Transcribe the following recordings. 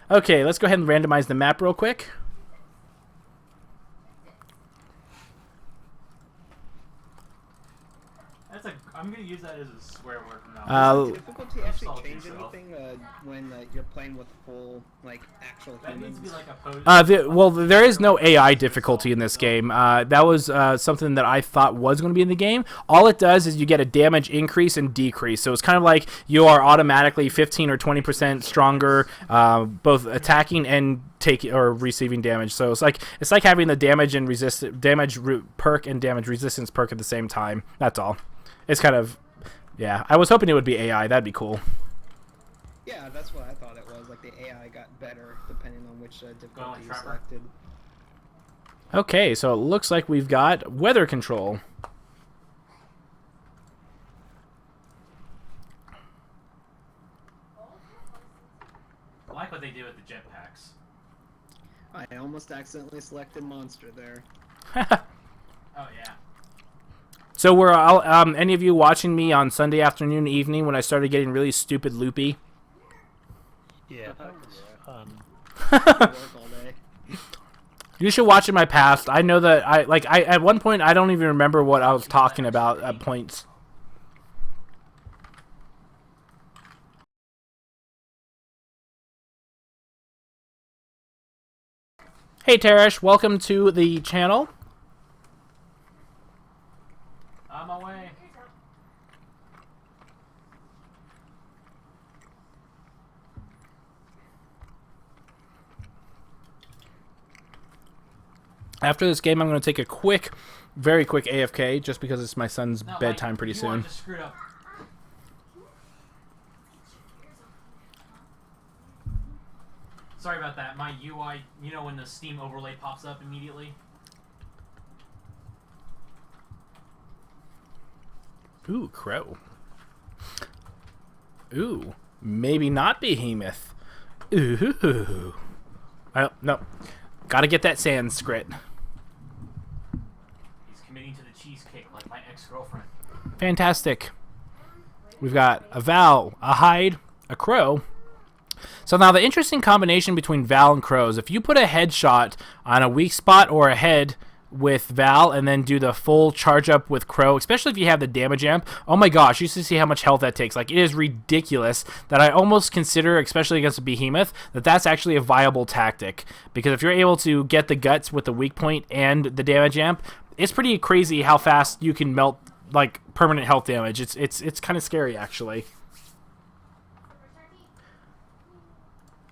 Okay, let's go ahead and randomize the map real quick. I'm gonna use that as a swear word from now. Is it difficult to actually change anything when you're playing with full, like, actual humans? That needs to be like a well, there is no AI difficulty in this game. That was something that I thought was going to be in the game. All it does is you get a damage increase and decrease. So it's kind of like you are automatically 15 or 20% stronger, both attacking and taking or receiving damage. So it's like having the damage perk and damage resistance perk at the same time. That's all. It's kind of, yeah. I was hoping it would be AI. That'd be cool. Yeah, that's what I thought it was. Like the AI got better depending on which difficulty you selected. Okay, so it looks like we've got weather control. I like what they did with the jetpacks. I almost accidentally selected monster there. Oh yeah. So were any of you watching me on Sunday afternoon, evening when I started getting really stupid loopy? Yeah, that was fun. Work all day. You should watch in my past. I know that I at one point I don't even remember what I was talking about at points. Hey Teresh, welcome to the channel. On my way. After this game, I'm going to take a very quick AFK, just because it's my son's bedtime pretty soon. Just screwed up. Sorry about that. My UI, you know when the Steam overlay pops up immediately? Ooh, crow. Ooh, maybe not behemoth. Ooh. No. Gotta get that Sanskrit. He's committing to the cheesecake like my ex-girlfriend. Fantastic. We've got a Val, a Hyde, a Crow. So now the interesting combination between Val and Crow is if you put a headshot on a weak spot or a head with Val and then do the full charge up with Crow, especially if you have the damage amp, oh my gosh, you should see how much health that takes. Like, it is ridiculous that I almost consider, especially against a behemoth, that that's actually a viable tactic, because if you're able to get the guts with the weak point and the damage amp, it's pretty crazy how fast you can melt like permanent health damage. It's kind of scary actually.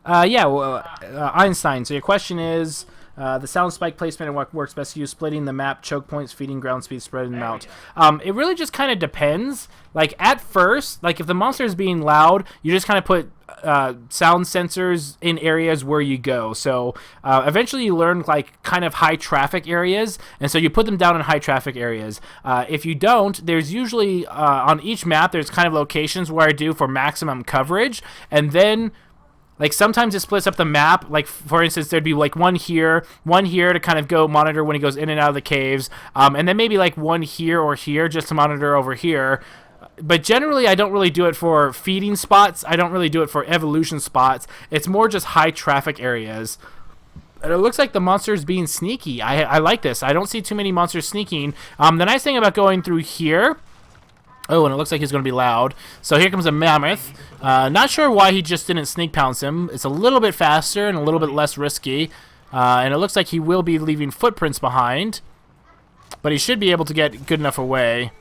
Yeah, well, Einstein, so your question is, the sound spike placement and what works best to you, splitting the map, choke points, feeding ground speed, spreading them out. It really just kind of depends. Like, at first, like, if the monster is being loud, you just kind of put sound sensors in areas where you go. So, eventually you learn, like, kind of high traffic areas, and so you put them down in high traffic areas. If you don't, there's usually, on each map, there's kind of locations where I do for maximum coverage, and then like, sometimes it splits up the map. Like, for instance, there'd be, like, one here to kind of go monitor when he goes in and out of the caves, and then maybe, like, one here or here just to monitor over here. But generally, I don't really do it for feeding spots. I don't really do it for evolution spots. It's more just high-traffic areas. And it looks like the monster's being sneaky. I like this. I don't see too many monsters sneaking. The nice thing about going through here... Oh, and it looks like he's going to be loud. So here comes a mammoth. Not sure why he just didn't sneak pounce him. It's a little bit faster and a little bit less risky. And it looks like he will be leaving footprints behind. But he should be able to get good enough away.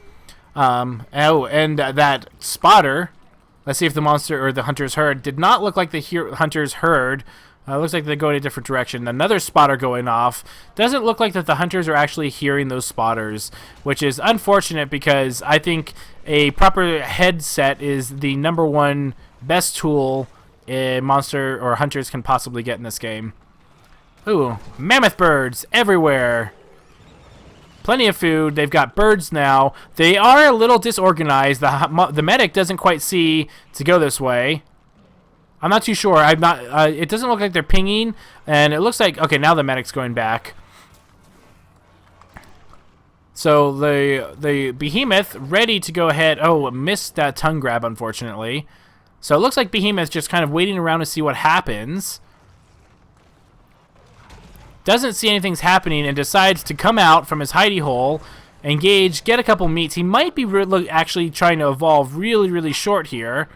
Oh, and that spotter. Let's see if the monster or the hunter's heard. Did not look like the hunter's heard. Looks like they're going a different direction. Another spotter going off. Doesn't look like that the hunters are actually hearing those spotters, which is unfortunate because I think a proper headset is the #1 best tool a monster or hunters can possibly get in this game. Ooh, mammoth birds everywhere. Plenty of food. They've got birds now. They are a little disorganized. The medic doesn't quite see to go this way. I'm not too sure. I'm not. It doesn't look like they're pinging, and it looks like okay. Now the medic's going back. So the behemoth ready to go ahead. Oh, missed that tongue grab unfortunately. So it looks like behemoth's just kind of waiting around to see what happens. doesn't see anything's happening and decides to come out from his hidey hole, engage, get a couple meats. He might be actually trying to evolve really, really short here.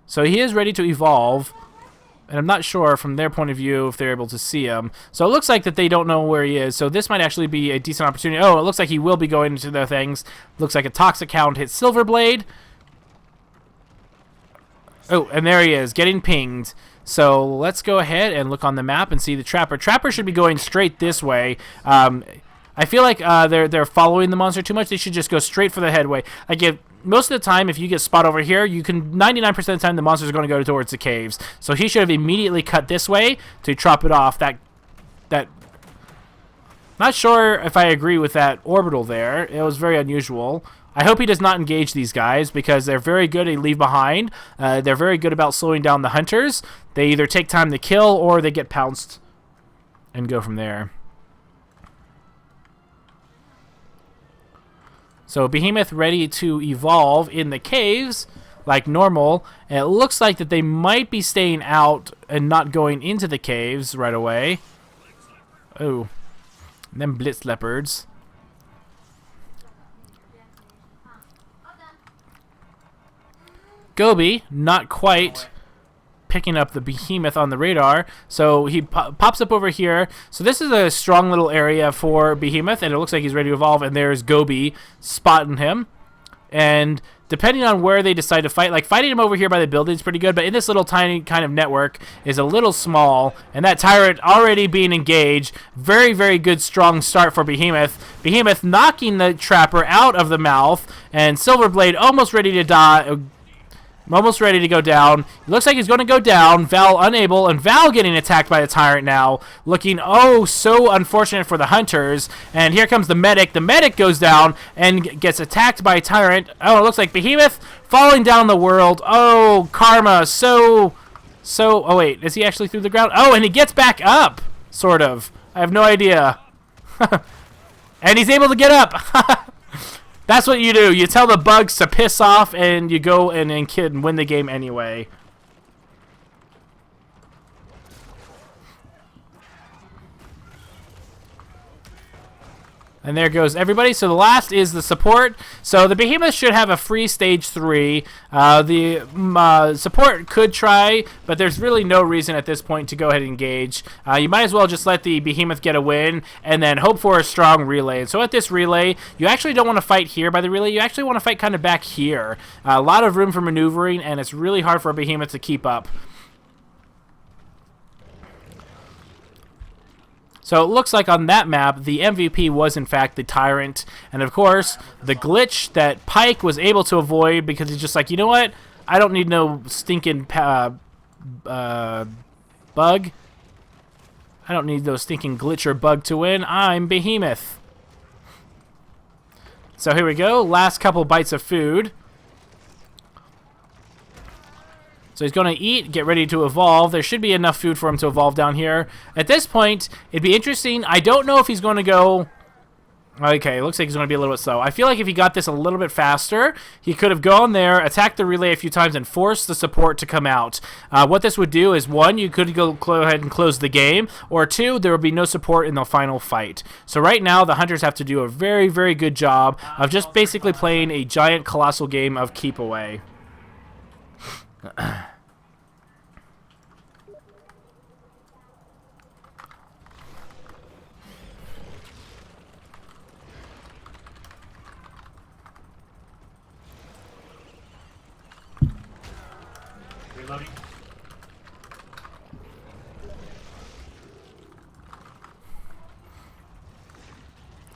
So he is ready to evolve. And I'm not sure from their point of view if they're able to see him. So it looks like that they don't know where he is. So this might actually be a decent opportunity. Oh, it looks like he will be going into their things. Looks like a toxic hound hits Silverblade. Oh, and there he is, getting pinged. So let's go ahead and look on the map and see the Trapper. Trapper should be going straight this way. I feel like they're following the monster too much. They should just go straight for the headway. Like most of the time, if you get spot over here, you can 99% of the time the monster's going to go towards the caves. So he should have immediately cut this way to chop it off. Not sure if I agree with that orbital there. It was very unusual. I hope he does not engage these guys because they're very good at leave behind. They're very good about slowing down the hunters. They either take time to kill or they get pounced and go from there. So Behemoth ready to evolve in the caves like normal. And it looks like that they might be staying out and not going into the caves right away. Oh, them blitz leopards. Gobi, not quite picking up the Behemoth on the radar, so he pops up over here. So this is a strong little area for Behemoth, and it looks like he's ready to evolve, and there's Gobi spotting him. And depending on where they decide to fight, like fighting him over here by the building is pretty good, but in this little tiny kind of network is a little small, and that Tyrant already being engaged. Very, very good, strong start for Behemoth. Behemoth knocking the Trapper out of the mouth, and Silverblade almost ready to die. Almost ready to go down. It looks like he's going to go down. Val unable, and Val getting attacked by the Tyrant now. Looking, oh, so unfortunate for the hunters. And here comes the medic. The medic goes down and gets attacked by a Tyrant. Oh, it looks like Behemoth falling down the world. Oh, karma. Oh, wait. Is he actually through the ground? Oh, and he gets back up. Sort of. I have no idea. And he's able to get up. That's what you do. You tell the bugs to piss off, and you go and win the game anyway. And there goes everybody. So the last is the support. So the Behemoth should have a free stage 3. The support could try, but there's really no reason at this point to go ahead and engage. You might as well just let the Behemoth get a win and then hope for a strong relay. And so at this relay, you actually don't want to fight here by the relay. You actually want to fight kind of back here. A lot of room for maneuvering, and it's really hard for a Behemoth to keep up. So it looks like on that map, the MVP was in fact the Tyrant. And of course, the glitch that Pike was able to avoid because he's just like, you know what? I don't need no stinking bug. I don't need no stinking glitch or bug to win. I'm Behemoth. So here we go. Last couple bites of food. So he's going to eat, get ready to evolve. There should be enough food for him to evolve down here. At this point, it'd be interesting. I don't know if he's going to go... Okay, looks like he's going to be a little bit slow. I feel like if he got this a little bit faster, he could have gone there, attacked the relay a few times, and forced the support to come out. What this would do is, 1, you could go ahead and close the game, or 2, there would be no support in the final fight. So right now, the Hunters have to do a very, very good job of just basically playing a giant, colossal game of keep away. Reloading.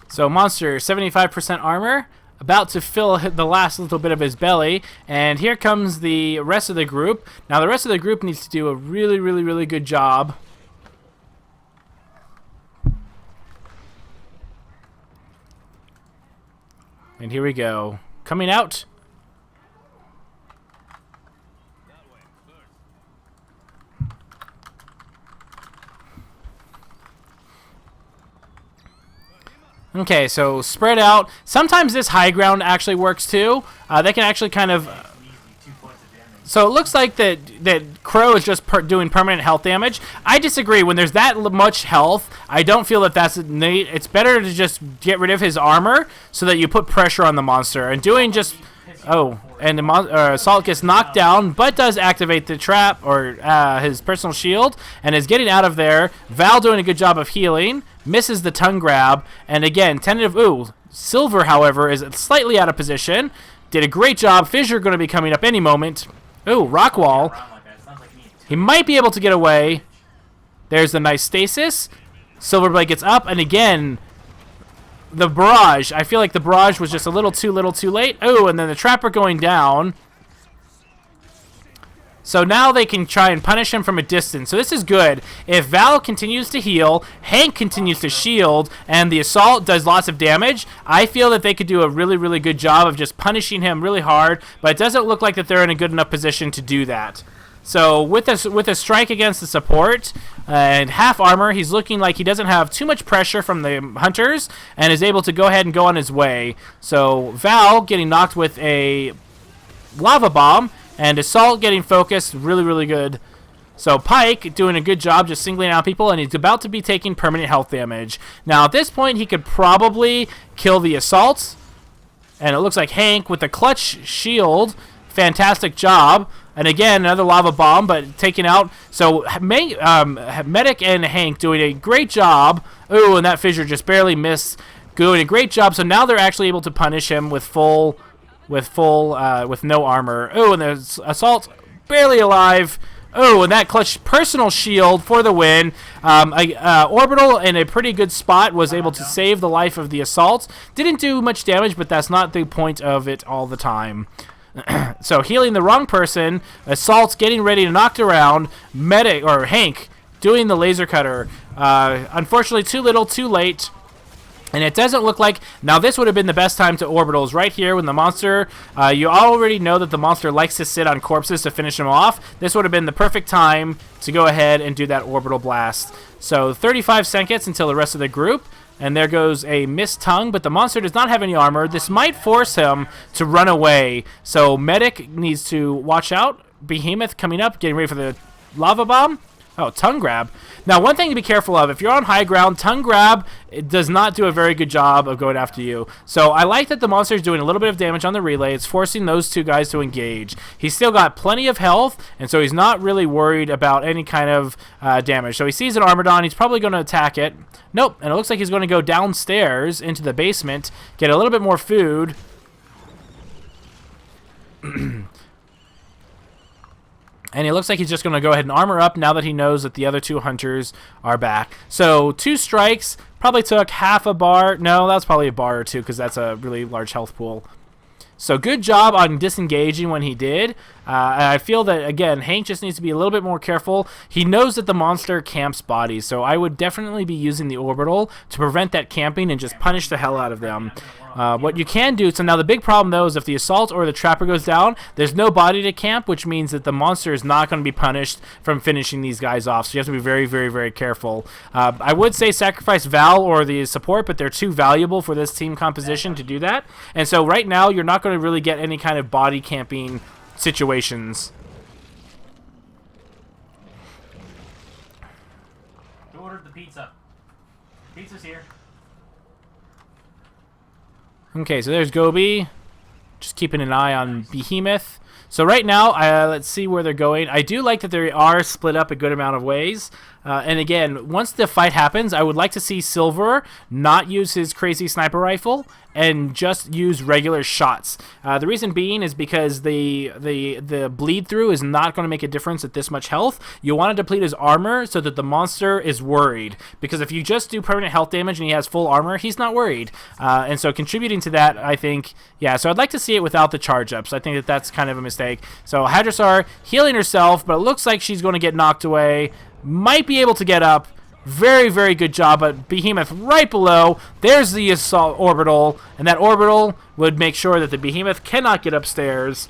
So Monster, 75% armor. About to fill the last little bit of his belly, and here comes the rest of the group. Now the rest of the group needs to do a really, really, really good job. And here we go. Coming out. Okay, so spread out. Sometimes this high ground actually works too. They can actually kind of... So it looks like that Crow is just doing permanent health damage. I disagree. When there's that much health, I don't feel that that's it's better to just get rid of his armor so that you put pressure on the monster. And doing just and the Assault gets knocked down, but does activate the trap or his personal shield and is getting out of there. Val doing a good job of healing, misses the tongue grab, and again tentative. Silver, however, is slightly out of position. Did a great job. Fissure going to be coming up any moment. Rock wall. He might be able to get away. There's the nice stasis. Silverblade gets up, and again, the barrage. I feel like the barrage was just a little too late. And then the trapper going down. So now they can try and punish him from a distance. So this is good. If Val continues to heal, Hank continues to shield, and the Assault does lots of damage, I feel that they could do a really good job of just punishing him really hard, but it doesn't look like that they're in a good enough position to do that. So with a strike against the support and half armor, he's looking like he doesn't have too much pressure from the hunters and is able to go ahead and go on his way. So Val getting knocked with a lava bomb, and Assault getting focused, really good. So Pike doing a good job just singling out people, and he's about to be taking permanent health damage. Now at this point, he could probably kill the Assault. And it looks like Hank with the clutch shield, fantastic job. And again, another lava bomb, but taken out. So Medic and Hank doing a great job. And that Fissure just barely missed. Doing a great job. So now they're actually able to punish him with no armor. And the Assault barely alive. And that clutch personal shield for the win. Orbital in a pretty good spot was able to save the life of the Assault. Didn't do much damage, but that's not the point of it all the time. So healing the wrong person. Assault's getting ready to knock around. Medic or Hank doing the laser cutter. Unfortunately, too little, too late. And it doesn't look like... Now, this would have been the best time to Orbitals right here when the monster... you already know that the monster likes to sit on corpses to finish him off. This would have been the perfect time to go ahead and do that Orbital Blast. So, 35 seconds until the rest of the group. And there goes a missed tongue, but the monster does not have any armor. This might force him to run away. So, Medic needs to watch out. Behemoth coming up, getting ready for the lava bomb. Tongue grab. Now, one thing to be careful of, if you're on high ground, tongue grab, it does not do a very good job of going after you. So I like that the monster is doing a little bit of damage on the relay. It's forcing those two guys to engage. He's still got plenty of health, and so he's not really worried about any kind of damage. So he sees an Armadon. He's probably going to attack it. Nope, and it looks like he's going to go downstairs into the basement, get a little bit more food. And it looks like he's just going to go ahead and armor up now that he knows that the other two hunters are back. So 2 strikes, probably took half a bar. No, that's probably a bar or two because that's a really large health pool. So good job on disengaging when he did. And I feel that, again, Hank just needs to be a little bit more careful. He knows that the monster camps bodies, so I would definitely be using the Orbital to prevent that camping and just punish the hell out of them. What you can do, so now the big problem though is if the Assault or the Trapper goes down, there's no body to camp, which means that the monster is not going to be punished from finishing these guys off. So you have to be very careful. I would say sacrifice Val or the support, but they're too valuable for this team composition to do that. And so right now you're not going to really get any kind of body camping situations. Who ordered the pizza? Pizza's here. Okay, so there's Gobi. Just keeping an eye on Behemoth. So right now, let's see where they're going. I do like that they are split up a good amount of ways. And again, once the fight happens, I would like to see Silver not use his crazy sniper rifle and just use regular shots. The reason being is because the bleed through is not going to make a difference at this much health. You want to deplete his armor so that the monster is worried. Because if you just do permanent health damage and he has full armor, he's not worried. And so contributing to that, I think, yeah, so I'd like to see it without the charge ups. I think that that's kind of a mistake. So Hadrosaur healing herself, but it looks like she's going to get knocked away. Might be able to get up. Very good job, but Behemoth right below. There's the Assault Orbital, and that Orbital would make sure that the Behemoth cannot get upstairs.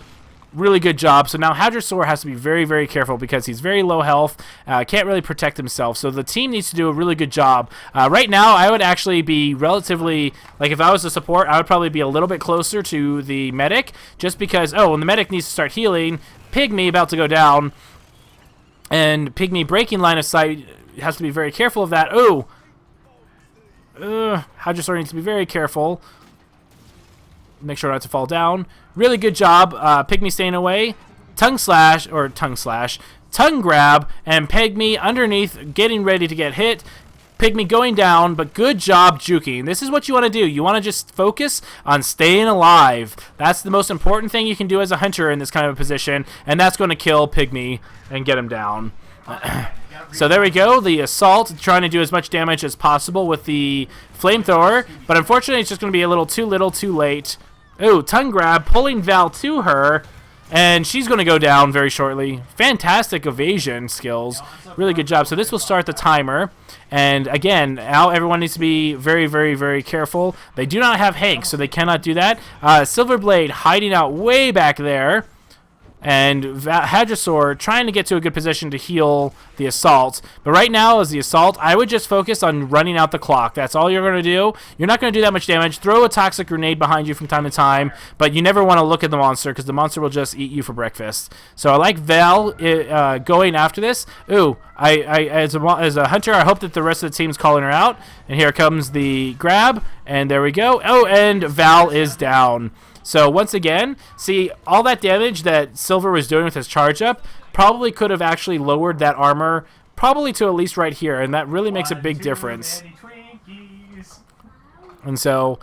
Really good job. So now Hadrosaur has to be very, very careful because he's very low health, can't really protect himself. So the team needs to do a really good job. Right now, I would actually be relatively, like if I was a support, I would probably be a little bit closer to the medic just because, oh, and the medic needs to start healing. Pygmy about to go down, and Pygmy breaking line of sight has to be very careful of that. Oh, Hadrosaur needs to be very careful. Make sure not to fall down. Really good job. Pygmy staying away. Tongue grab, and Pygmy underneath getting ready to get hit. Pygmy going down, but good job juking. This is what you want to do. You want to just focus on staying alive. That's the most important thing you can do as a hunter in this kind of a position, and that's going to kill Pygmy and get him down. So there we go. The assault trying to do as much damage as possible with the flamethrower, but unfortunately it's just going to be a little, too late. Ooh, tongue grab, pulling Val to her, and she's going to go down very shortly. Fantastic evasion skills. Really good job. So this will start the timer. And again, now everyone needs to be very, very, very careful. They do not have Hank, so they cannot do that. Silverblade hiding out way back there. And Hadrosaur trying to get to a good position to heal the assault. But right now, as the assault, I would just focus on running out the clock. That's all you're going to do. You're not going to do that much damage. Throw a toxic grenade behind you from time to time, but you never want to look at the monster because the monster will just eat you for breakfast. So I like Val going after this. Ooh, as a hunter, I hope that the rest of the team's calling her out. And here comes the grab, and there we go. Oh, and Val is down. So once again, see, all that damage that Silver was doing with his charge up probably could have actually lowered that armor probably to at least right here, and that really makes a big difference. And so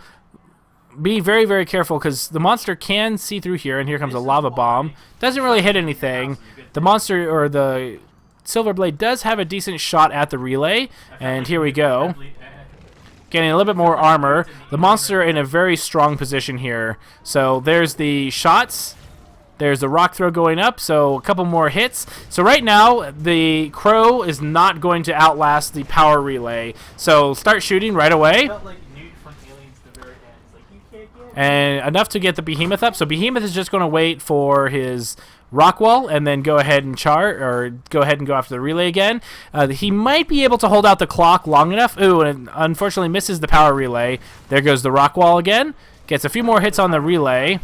be very, very careful because the monster can see through here, and here comes a lava bomb. Doesn't really hit anything. The monster, or the Silverblade, does have a decent shot at the relay, and here we go. Getting a little bit more armor. The monster in a very strong position here. So there's the shots. There's the rock throw going up. So a couple more hits. So right now, the crow is not going to outlast the power relay. So start shooting right away. And enough to get the behemoth up. So behemoth is just going to wait for his Rockwall and then go ahead and go ahead and go after the relay again. He might be able to hold out the clock long enough. Ooh, and unfortunately misses the power relay. There goes the Rockwall again. Gets a few more hits on the relay.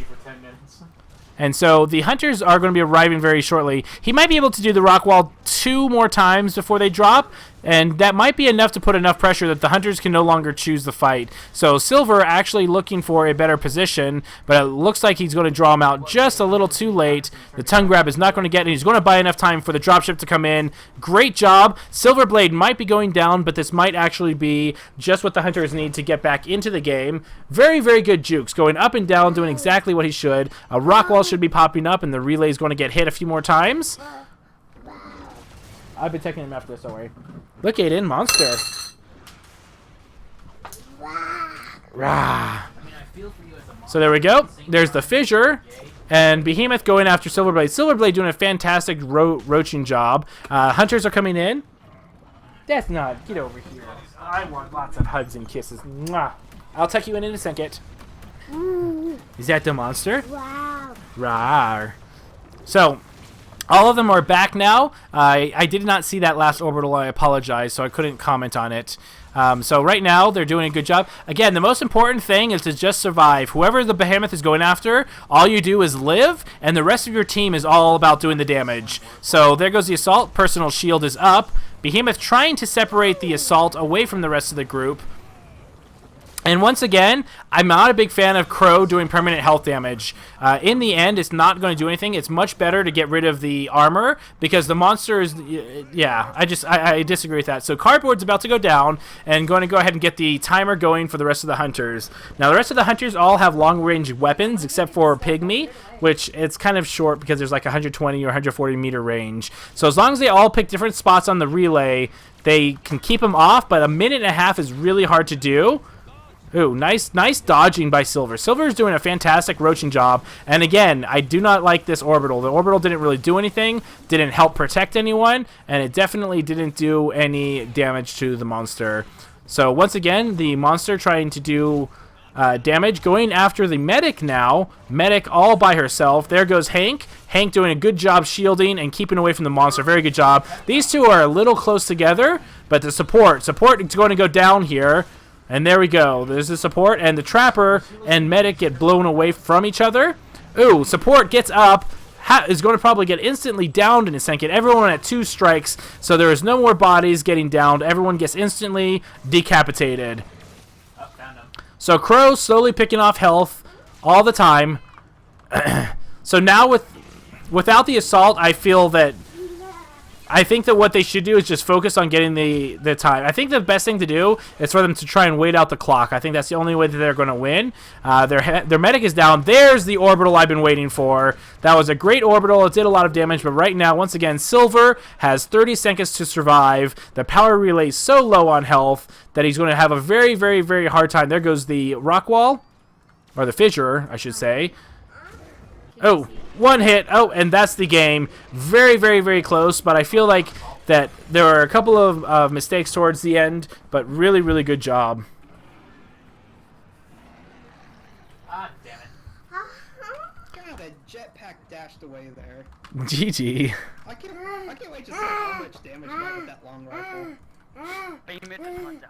And so the hunters are going to be arriving very shortly. He might be able to do the Rockwall 2 more times before they drop, and that might be enough to put enough pressure that the hunters can no longer choose the fight. So Silver actually looking for a better position, but it looks like he's going to draw him out just a little too late. The tongue grab is not going to get, and he's going to buy enough time for the dropship to come in. Great job. Silverblade might be going down, but this might actually be just what the hunters need to get back into the game. Very, very good jukes. Going up and down, doing exactly what he should. A Rockwall should be popping up, and the relay is going to get hit a few more times. I've been taking him after this, don't worry. Look, Aiden, monster. Rah. So there we go. There's the fissure. And Behemoth going after Silverblade. Silverblade doing a fantastic roaching job. Hunters are coming in. Death Nod, get over here. I want lots of hugs and kisses. Mwah. I'll tuck you in a second. Is that the monster? Wow. Rawr. So, all of them are back now. I did not see that last orbital. I apologize, so I couldn't comment on it. So right now, they're doing a good job. Again, the most important thing is to just survive. Whoever the behemoth is going after, all you do is live, and the rest of your team is all about doing the damage. So there goes the assault. Personal shield is up. Behemoth trying to separate the assault away from the rest of the group. And once again, I'm not a big fan of Crow doing permanent health damage. In the end, it's not going to do anything. It's much better to get rid of the armor because the monster is, yeah, I disagree with that. So Cardboard's about to go down and going to go ahead and get the timer going for the rest of the hunters. Now, the rest of the hunters all have long-range weapons except for Pygmy, which it's kind of short because there's like 120 or 140 meter range. So as long as they all pick different spots on the relay, they can keep them off, but a minute and a half is really hard to do. Ooh, nice dodging by Silver. Silver is doing a fantastic roaching job. And again, I do not like this orbital. The orbital didn't really do anything, didn't help protect anyone, and it definitely didn't do any damage to the monster. So once again, the monster trying to do damage. Going after the medic now. Medic all by herself. There goes Hank. Hank doing a good job shielding and keeping away from the monster. Very good job. These two are a little close together, but the support is going to go down here. And there we go. There's the support, and the trapper and medic get blown away from each other. Ooh, support gets up. Is going to probably get instantly downed in a second. Everyone at 2 strikes, so there is no more bodies getting downed. Everyone gets instantly decapitated. Oh, found him. So Crow slowly picking off health all the time. So now without the assault, I think that what they should do is just focus on getting the time. I think the best thing to do is for them to try and wait out the clock. I think that's the only way that they're going to win. Their medic is down. There's the orbital I've been waiting for. That was a great orbital. It did a lot of damage, but right now, once again, Silver has 30 seconds to survive. The power relay is so low on health that he's going to have a very, very, very hard time. There goes the rock wall, or the fissure, I should say. Oh, one hit. Oh, and that's the game. Very, very, very close, but I feel like that there were a couple of mistakes towards the end, but really, really good job. Ah, damn it. God, that jetpack dashed away there. GG. I can't wait to see how much damage you got with that long rifle. Beam it with a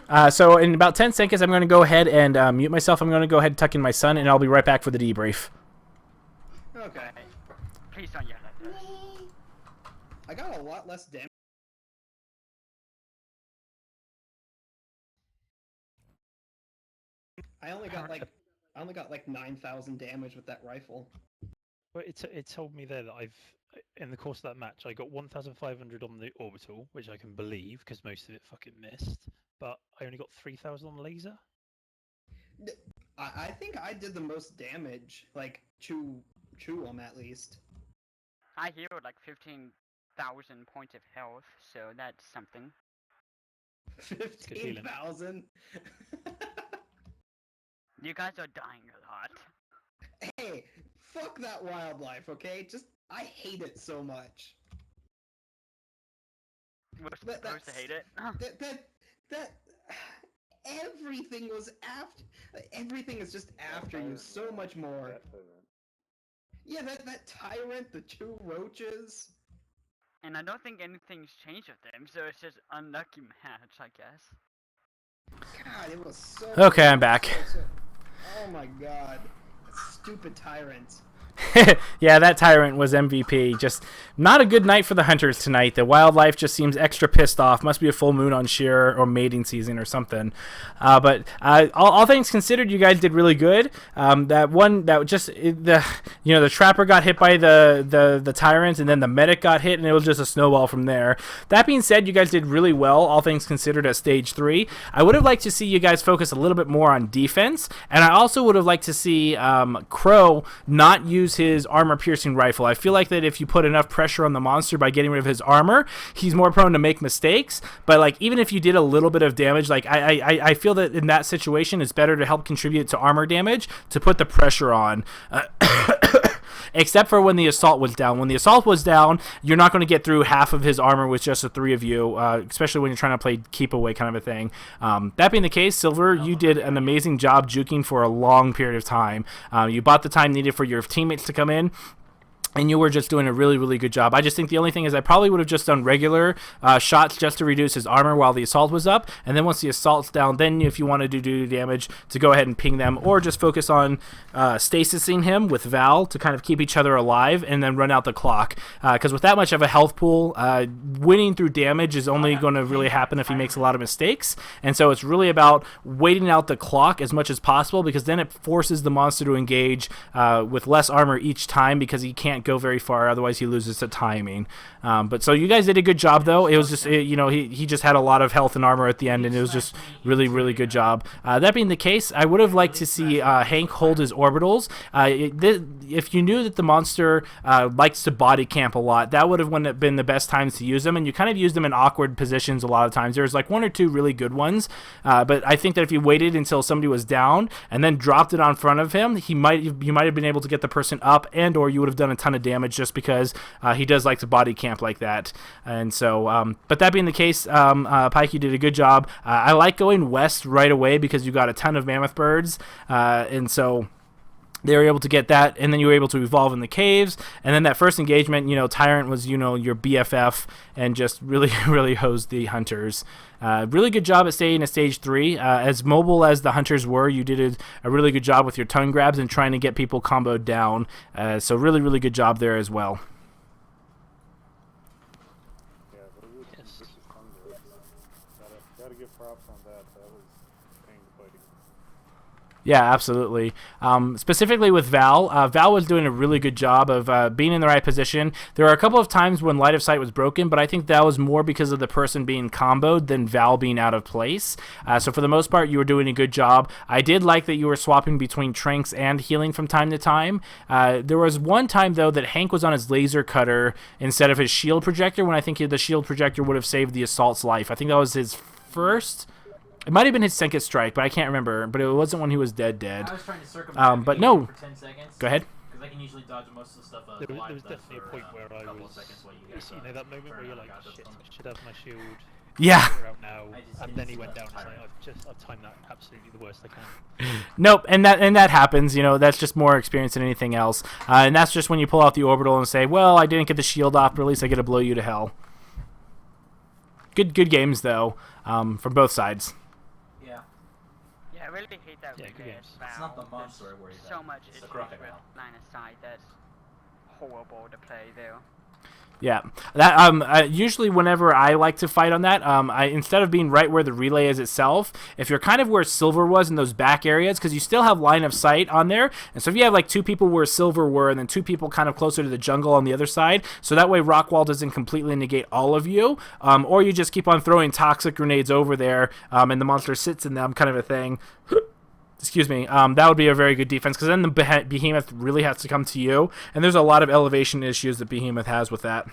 hug. So in about 10 seconds, I'm going to go ahead and mute myself. I'm going to go ahead and tuck in my son, and I'll be right back for the debrief. Okay. Please don't yell at this. I got a lot less damage. I only got like 9,000 damage with that rifle. But it told me there that in the course of that match, I got 1,500 on the orbital, which I can believe because most of it fucking missed. But I only got 3,000 on the laser. I think I did the most damage, like chew them at least. I healed like 15,000 points of health, so that's something. 15,000. You guys are dying a lot. Hey, fuck that wildlife, okay? I hate it so much. We're supposed to hate it. That everything was after. Everything is just after you so much more. Yeah, that tyrant, the 2 roaches. And I don't think anything's changed with them, so it's just unlucky match, I guess. God, it was so. Okay, I'm back. Oh my god, stupid tyrant. Yeah, that tyrant was MVP. Just not a good night for the hunters tonight. The wildlife just seems extra pissed off. Must be a full moon on Shear or mating season or something. But all things considered, you guys did really good. The trapper got hit by the tyrant, and then the medic got hit, and it was just a snowball from there. That being said, you guys did really well, all things considered, at stage 3. I would have liked to see you guys focus a little bit more on defense, and I also would have liked to see Crow not use his armor-piercing rifle. I feel like that if you put enough pressure on the monster by getting rid of his armor, he's more prone to make mistakes. But like, even if you did a little bit of damage, like I feel that in that situation, it's better to help contribute to armor damage to put the pressure on. Except for when the assault was down. When the assault was down, you're not going to get through half of his armor with just the 3 of you, especially when you're trying to play keep away kind of a thing. That being the case, Silver, you did an amazing job juking for a long period of time. You bought the time needed for your teammates to come in, and you were just doing a really, really good job. I just think the only thing is I probably would have just done regular shots just to reduce his armor while the assault was up. And then once the assault's down, then if you wanted to do damage, to go ahead and ping them. Or just focus on stasising him with Val to kind of keep each other alive and then run out the clock. Because with that much of a health pool, winning through damage is only going to really happen if he makes a lot of mistakes. And so it's really about waiting out the clock as much as possible, because then it forces the monster to engage with less armor each time, because he can't go very far, otherwise he loses the timing. But so you guys did a good job, though. It was just he just had a lot of health and armor at the end, and it was just really, really good job. That being the case, I would have liked to see Hank hold his orbitals. If you knew that the monster likes to body camp a lot, that would have been the best times to use them, and you kind of use them in awkward positions a lot of times. There's like 1 or 2 really good ones, but I think that if you waited until somebody was down and then dropped it on front of him, you might have been able to get the person up, and or you would have done a ton ton of damage just because he does like to body camp like that. And so, but that being the case, Pike, you did a good job. I like going west right away because you got a ton of mammoth birds, and so they were able to get that, and then you were able to evolve in the caves. And then that first engagement, Tyrant was, your BFF and just really, really hosed the hunters. Really good job at staying at stage 3. As mobile as the hunters were, you did a really good job with your tongue grabs and trying to get people comboed down. So really, really good job there as well. Yeah, but it was some vicious tongue grabs. Gotta give props on that. That was pain to fight against. Yeah, absolutely. Specifically with Val, Val was doing a really good job of being in the right position. There were a couple of times when line of sight was broken, but I think that was more because of the person being comboed than Val being out of place. So for the most part, you were doing a good job. I did like that you were swapping between tranks and healing from time to time. There was one time, though, that Hank was on his laser cutter instead of his shield projector, when I think the shield projector would have saved the assault's life. I think that was his first... It might have been his second strike, but I can't remember. But it wasn't when he was dead. I was trying to circumvent But no. for 10 seconds. Go ahead. Because I can usually dodge most of the stuff There live was does definitely a for, point where a I couple was, of seconds while you guys, that moment where burn you're out like, the shit, stuff. I should have my shield. Yeah. Out now, and then he went down. Tyrant. I've timed that absolutely the worst I can. Nope, and that happens. That's just more experience than anything else. And that's just when you pull out the orbital and say, well, I didn't get the shield off, but at least I get to blow you to hell. Good games, though, from both sides. Yeah. Yeah, I really hate that Yeah, with good games. Val. It's not the There's monster I worry about. so much It's the issues with crocodile. line of sight that's horrible to play there. Yeah, that usually whenever I like to fight on that, instead of being right where the relay is itself, if you're kind of where Silver was in those back areas, because you still have line of sight on there, and so if you have like 2 people where Silver were, and then 2 people kind of closer to the jungle on the other side, so that way Rockwall doesn't completely negate all of you, or you just keep on throwing toxic grenades over there, and the monster sits in them, kind of a thing. Excuse me, that would be a very good defense, because then the Behemoth really has to come to you, and there's a lot of elevation issues that Behemoth has with that.